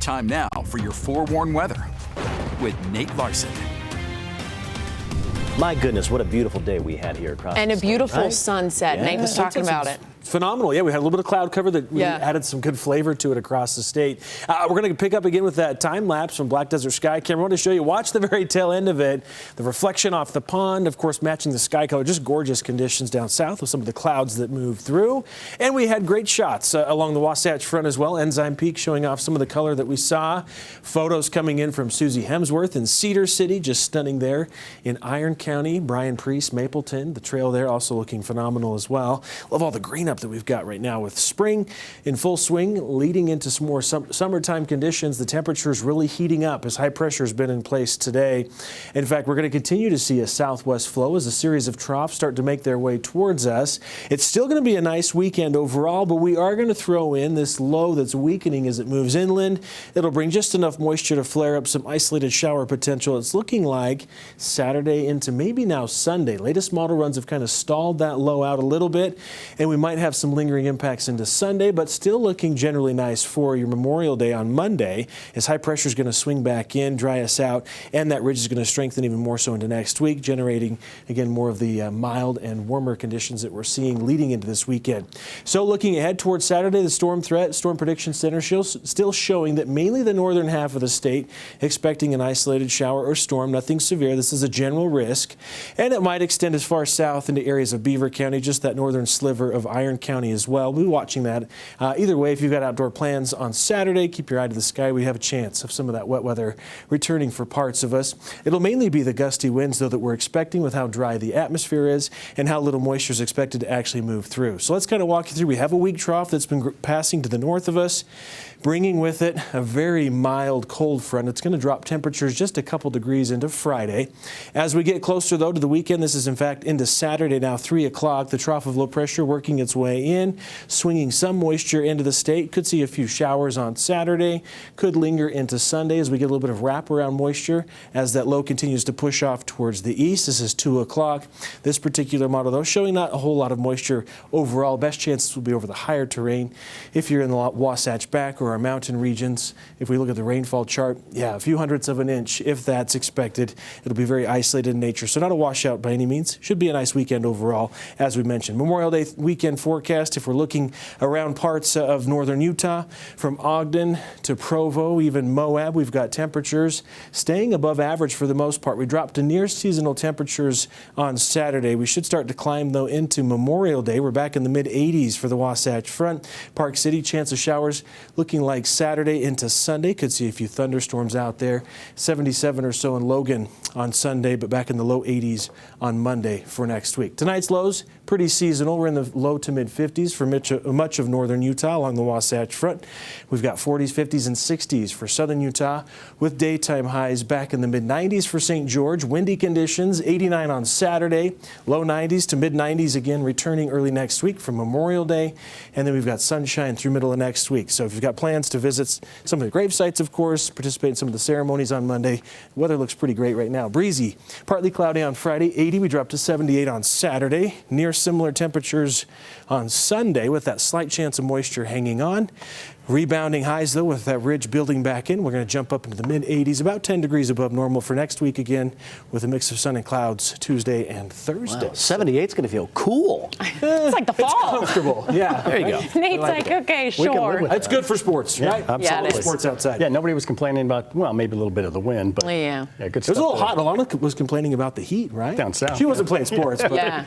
Time now for your forewarned weather with Nate Larson. My goodness, what a beautiful day we had here across And the a state, beautiful right? sunset. Yeah. Nate was talking about it. Phenomenal. Yeah, we had a little bit of cloud cover that really added some good flavor to it across the state. We're going to pick up again with that time lapse from Black Desert Sky Camera. I want to show you, watch the very tail end of it. The reflection off the pond, of course, matching the sky color. Just gorgeous conditions down south with some of the clouds that moved through. And we had great shots along the Wasatch Front as well. Enzyme Peak showing off some of the color that we saw. Photos coming in from Susie Hemsworth in Cedar City, just stunning there in Iron County. Brian Priest, Mapleton, the trail there also looking phenomenal as well. Love all the green up that we've got right now with spring in full swing, leading into some more summertime conditions. The temperature is really heating up as high pressure has been in place today. In fact, we're going to continue to see a southwest flow as a series of troughs start to make their way towards us. It's still going to be a nice weekend overall, but we are going to throw in this low that's weakening as it moves inland. It'll bring just enough moisture to flare up some isolated shower potential. It's looking like Saturday into maybe now Sunday. Latest model runs have kind of stalled that low out a little bit, and we might have some lingering impacts into Sunday, but still looking generally nice for your Memorial Day on Monday as high pressure is going to swing back in, dry us out, and that ridge is going to strengthen even more so into next week, generating again more of the mild and warmer conditions that we're seeing leading into this weekend. So looking ahead towards Saturday, the Storm Prediction Center still showing that mainly the northern half of the state expecting an isolated shower or storm, nothing severe. This is a general risk, and it might extend as far south into areas of Beaver County, just that northern sliver of Iron County as well. We'll be watching that. Either way, if you've got outdoor plans on Saturday, keep your eye to the sky. We have a chance of some of that wet weather returning for parts of us. It'll mainly be the gusty winds, though, that we're expecting with how dry the atmosphere is and how little moisture is expected to actually move through. So let's kind of walk you through. We have a weak trough that's been passing to the north of us, bringing with it a very mild cold front. It's going to drop temperatures just a couple degrees into Friday. As we get closer, though, to the weekend, this is in fact into Saturday now, 3 o'clock. The trough of low pressure working its way in, swinging some moisture into the state. Could see a few showers on Saturday. Could linger into Sunday as we get a little bit of wraparound moisture as that low continues to push off towards the east. This is 2 o'clock. This particular model, though, showing not a whole lot of moisture overall. Best chances will be over the higher terrain. If you're in the Wasatch Back or our mountain regions, if we look at the rainfall chart, yeah, a few hundredths of an inch, if that's expected. It'll be very isolated in nature, so not a washout by any means. Should be a nice weekend overall, as we mentioned. Memorial Day weekend forecast, if we're looking around parts of northern Utah, from Ogden to Provo, even Moab, we've got temperatures staying above average for the most part. We dropped to near seasonal temperatures on Saturday. We should start to climb, though, into Memorial Day. We're back in the mid-80s for the Wasatch Front. Park City, chance of showers looking like Saturday into Sunday. Could see a few thunderstorms out there. 77 or so in Logan on Sunday, but back in the low 80s on Monday for next week. Tonight's lows, pretty seasonal. We're in the low to mid 50s for much of northern Utah along the Wasatch Front. We've got 40s, 50s, and 60s for southern Utah, with daytime highs back in the mid 90s for St. George. Windy conditions, 89 on Saturday, low 90s to mid 90s again, returning early next week for Memorial Day. And then we've got sunshine through middle of next week. So if you've got plans to visit some of the grave sites, of course, participate in some of the ceremonies on Monday, weather looks pretty great right now. Breezy, partly cloudy on Friday, 80. We drop to 78 on Saturday. Near similar temperatures on Sunday with that slight chance of moisture hanging on. Rebounding highs, though, with that ridge building back in. We're going to jump up into the mid-80s, about 10 degrees above normal for next week again, with a mix of sun and clouds Tuesday and Thursday. Wow, 78 is going to feel cool. It's like the fall. It's comfortable. Yeah. There you go. Nate's like, okay, sure. It's good for sports, right? Absolutely. Yeah, it is. Sports outside. Yeah, nobody was complaining about, well, maybe a little bit of the wind, but Yeah. good It was stuff. a little hot. Alana was complaining about the heat, right? Down south. She wasn't playing sports, but Yeah.